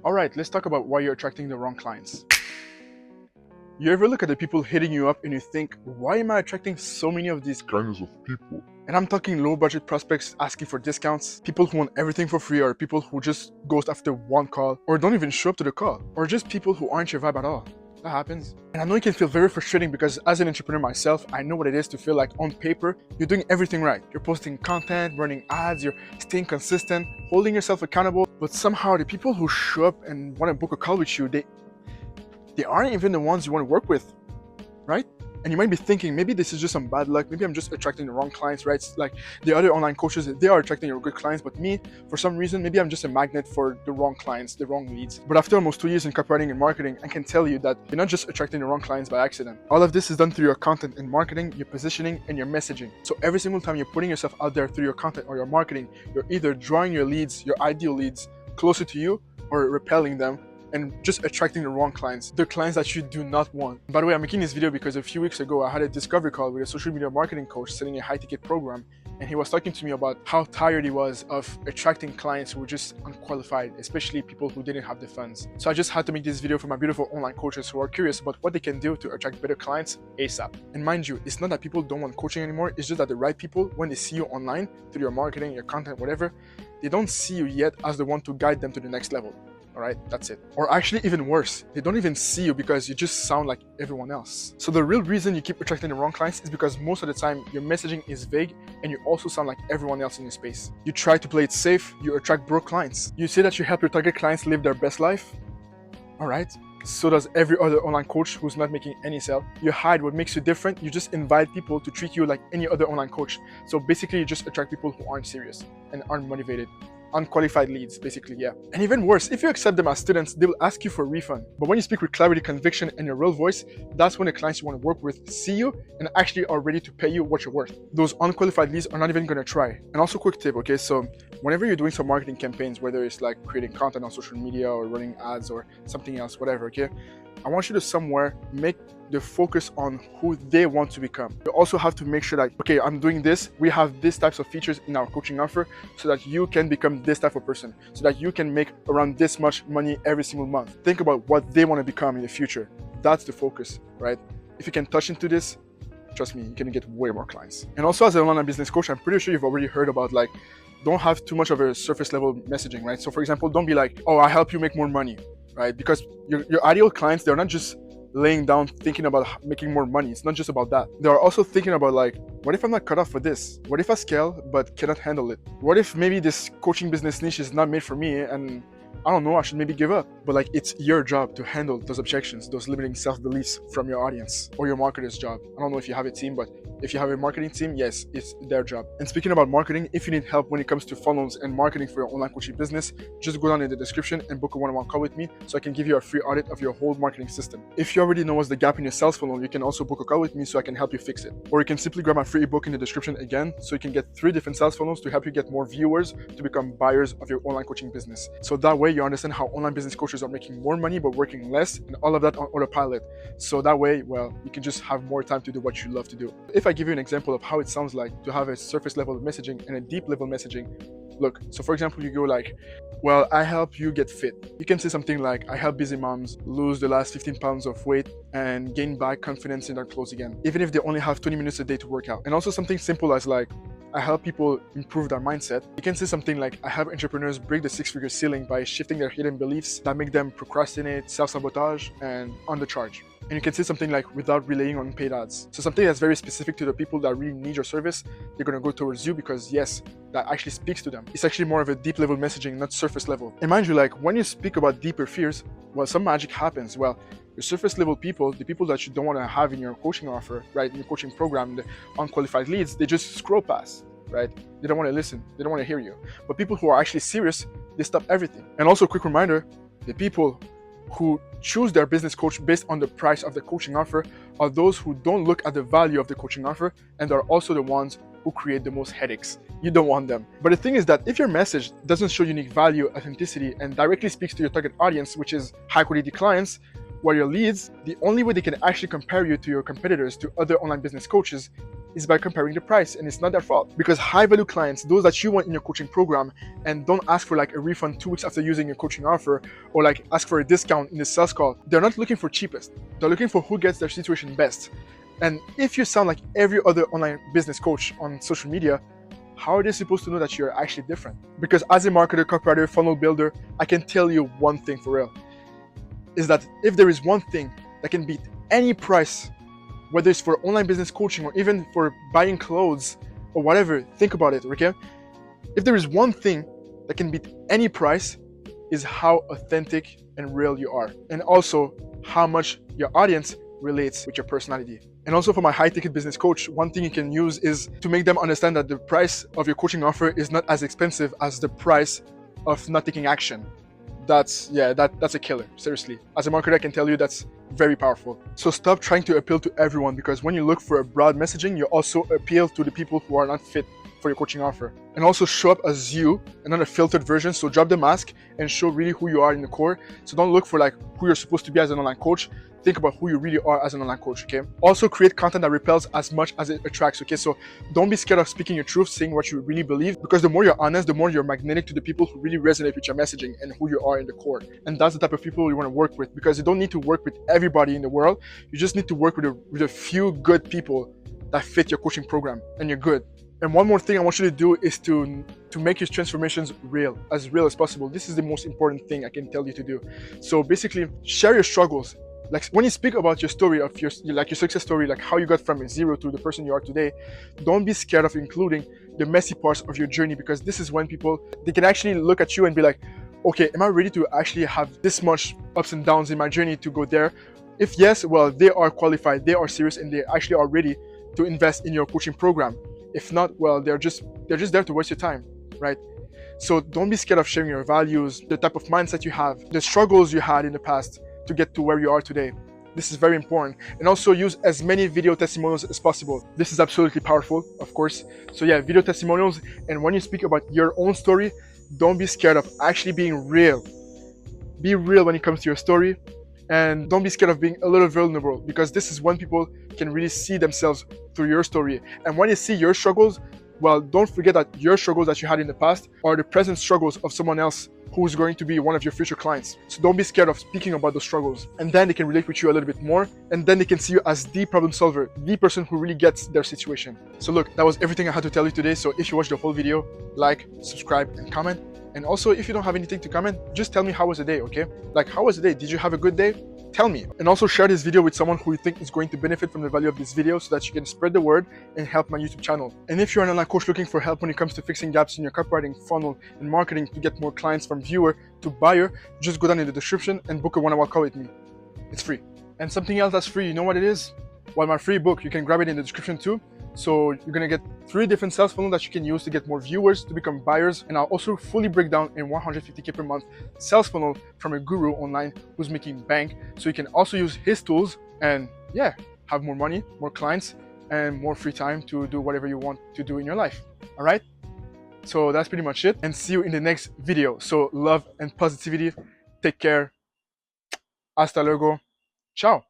Alright, let's talk about why you're attracting the wrong clients. You ever look at the people hitting you up and you think, why am I attracting so many of these kinds of people? And I'm talking low budget prospects asking for discounts, people who want everything for free, or people who just ghost after one call, or don't even show up to the call, or just people who aren't your vibe at all. That happens. And I know it can feel very frustrating because as an entrepreneur myself, I know what it is to feel like on paper, you're doing everything right. You're posting content, running ads, you're staying consistent, holding yourself accountable, but somehow the people who show up and want to book a call with you, they aren't even the ones you want to work with, right? And you might be thinking, maybe this is just some bad luck. Maybe I'm just attracting the wrong clients, right? It's like the other online coaches, they are attracting your good clients, but me, for some reason, maybe I'm just a magnet for the wrong clients, the wrong leads. But after almost 2 years in copywriting and marketing, I can tell you that you're not just attracting the wrong clients by accident. All of this is done through your content and marketing, your positioning, and your messaging. So every single time you're putting yourself out there through your content or your marketing, you're either drawing your leads, your ideal leads, closer to you or repelling them, and just attracting the wrong clients, the clients that you do not want. By the way, I'm making this video because a few weeks ago, I had a discovery call with a social media marketing coach selling a high-ticket program, and he was talking to me about how tired he was of attracting clients who were just unqualified, especially people who didn't have the funds. So I just had to make this video for my beautiful online coaches who are curious about what they can do to attract better clients ASAP. And mind you, it's not that people don't want coaching anymore, it's just that the right people, when they see you online, through your marketing, your content, whatever, they don't see you yet as the one to guide them to the next level. Alright, that's it. Or actually even worse, they don't even see you because you just sound like everyone else. So the real reason you keep attracting the wrong clients is because most of the time your messaging is vague and you also sound like everyone else in your space. You try to play it safe, you attract broke clients. You say that you help your target clients live their best life. Alright, so does every other online coach who's not making any sale. You hide what makes you different, you just invite people to treat you like any other online coach. So basically you just attract people who aren't serious and aren't motivated. Unqualified leads, basically, yeah. And even worse, if you accept them as students, they will ask you for a refund. But when you speak with clarity, conviction, and your real voice, that's when the clients you want to work with see you and actually are ready to pay you what you're worth. Those unqualified leads are not even going to try. And also, quick tip, okay? So whenever you're doing some marketing campaigns, whether it's like creating content on social media or running ads or something else, whatever, okay? I want you to somewhere make the focus on who they want to become. You also have to make sure that, okay, I'm doing this, we have these types of features in our coaching offer so that you can become this type of person, so that you can make around this much money every single month. Think about what they want to become in the future. That's the focus, right? If you can touch into this, trust me, you can get way more clients. And also as an online business coach, I'm pretty sure you've already heard about like, don't have too much of a surface level messaging, right? So for example, don't be like, oh, I help you make more money, right? Because your ideal clients, they're not just laying down thinking about making more money. It's not just about that. They are also thinking about like, what if I'm not cut off for this? What if I scale but cannot handle it? What if maybe this coaching business niche is not made for me and I don't know, I should maybe give up. But like, it's your job to handle those objections, those limiting self-beliefs from your audience or your marketer's job. I don't know if you have a team, but if you have a marketing team, yes, it's their job. And speaking about marketing, if you need help when it comes to funnels and marketing for your online coaching business, just go down in the description and book a one-on-one call with me so I can give you a free audit of your whole marketing system. If you already know what's the gap in your sales funnel, you can also book a call with me so I can help you fix it. Or you can simply grab my free ebook in the description again so you can get 3 different sales funnels to help you get more viewers to become buyers of your online coaching business. So that way you understand how online business coaches are making more money but working less, and all of that on autopilot. So that way, well, you can just have more time to do what you love to do. If I give you an example of how it sounds like to have a surface level of messaging and a deep level messaging, look, so for example, you go like, well, I help you get fit. You can say something like, I help busy moms lose the last 15 pounds of weight and gain back confidence in their clothes again, even if they only have 20 minutes a day to work out. And also something simple as like, I help people improve their mindset. You can say something like, I help entrepreneurs break the 6-figure ceiling by shifting their hidden beliefs that make them procrastinate, self-sabotage, and undercharge. And you can say something like, without relying on paid ads. So something that's very specific to the people that really need your service, they're gonna go towards you because yes, that actually speaks to them. It's actually more of a deep level messaging, not surface level. And mind you, like when you speak about deeper fears, well, some magic happens. Well, your surface level people, the people that you don't want to have in your coaching offer, right, in your coaching program, the unqualified leads, they just scroll past, right? They don't want to listen, they don't want to hear you. But people who are actually serious, they stop everything. And also a quick reminder, the people who choose their business coach based on the price of the coaching offer are those who don't look at the value of the coaching offer, and are also the ones who create the most headaches. You don't want them. But the thing is that if your message doesn't show unique value, authenticity, and directly speaks to your target audience, which is high quality clients, where your leads, the only way they can actually compare you to your competitors, to other online business coaches, is by comparing the price, and it's not their fault. Because high value clients, those that you want in your coaching program, and don't ask for like a refund 2 weeks after using your coaching offer, or like ask for a discount in the sales call, they're not looking for cheapest. They're looking for who gets their situation best. And if you sound like every other online business coach on social media, how are they supposed to know that you're actually different? Because as a marketer, copywriter, funnel builder, I can tell you one thing for real, is that if there is one thing that can beat any price, whether it's for online business coaching or even for buying clothes or whatever, think about it, okay? If there is one thing that can beat any price, is how authentic and real you are, and also how much your audience relates with your personality. And also for my high ticket business coach, one thing you can use is to make them understand that the price of your coaching offer is not as expensive as the price of not taking action. That's a killer, seriously. As a marketer, I can tell you that's very powerful. So stop trying to appeal to everyone, because when you look for a broad messaging, you also appeal to the people who are not fit for your coaching offer. And also show up as you and not a filtered version. So drop the mask and show really who you are in the core. So don't look for like who you're supposed to be as an online coach. Think about who you really are as an online coach, okay? Also create content that repels as much as it attracts, okay? So don't be scared of speaking your truth, saying what you really believe, because the more you're honest, the more you're magnetic to the people who really resonate with your messaging and who you are in the core. And that's the type of people you want to work with, because you don't need to work with everybody in the world. You just need to work with a few good people that fit your coaching program, and you're good. And one more thing I want you to do is to make your transformations real as possible. This is the most important thing I can tell you to do. So basically, share your struggles. Like when you speak about your story of your success story, like how you got from zero to the person you are today, don't be scared of including the messy parts of your journey, because this is when people, they can actually look at you and be like, okay, am I ready to actually have this much ups and downs in my journey to go there? If yes, well, they are qualified, they are serious, and they actually are ready to invest in your coaching program. If not, well, they're just there to waste your time, right? So don't be scared of sharing your values, the type of mindset you have, the struggles you had in the past to get to where you are today. This is very important. And also use as many video testimonials as possible. This is absolutely powerful, of course. So yeah, video testimonials. And when you speak about your own story, don't be scared of actually being real. Be real when it comes to your story. And don't be scared of being a little vulnerable, because this is when people can really see themselves through your story. And when you see your struggles, well, don't forget that your struggles that you had in the past are the present struggles of someone else who's going to be one of your future clients. So don't be scared of speaking about those struggles. And then they can relate with you a little bit more. And then they can see you as the problem solver, the person who really gets their situation. So look, that was everything I had to tell you today. So if you watched the whole video, like, subscribe, and comment. And also, if you don't have anything to comment, just tell me how was the day, okay? Like, how was the day? Did you have a good day? Tell me. And also share this video with someone who you think is going to benefit from the value of this video, so that you can spread the word and help my YouTube channel. And if you're an online coach looking for help when it comes to fixing gaps in your copywriting, funnel, and marketing to get more clients from viewer to buyer, just go down in the description and book a one-on-one call with me. It's free. And something else that's free, you know what it is? Well, my free book, you can grab it in the description too. So you're gonna get 3 different sales funnels that you can use to get more viewers to become buyers. And I'll also fully break down a 150K per month sales funnel from a guru online who's making bank. So you can also use his tools and yeah, have more money, more clients, and more free time to do whatever you want to do in your life. All right? So that's pretty much it. And see you in the next video. So love and positivity. Take care. Hasta luego. Ciao.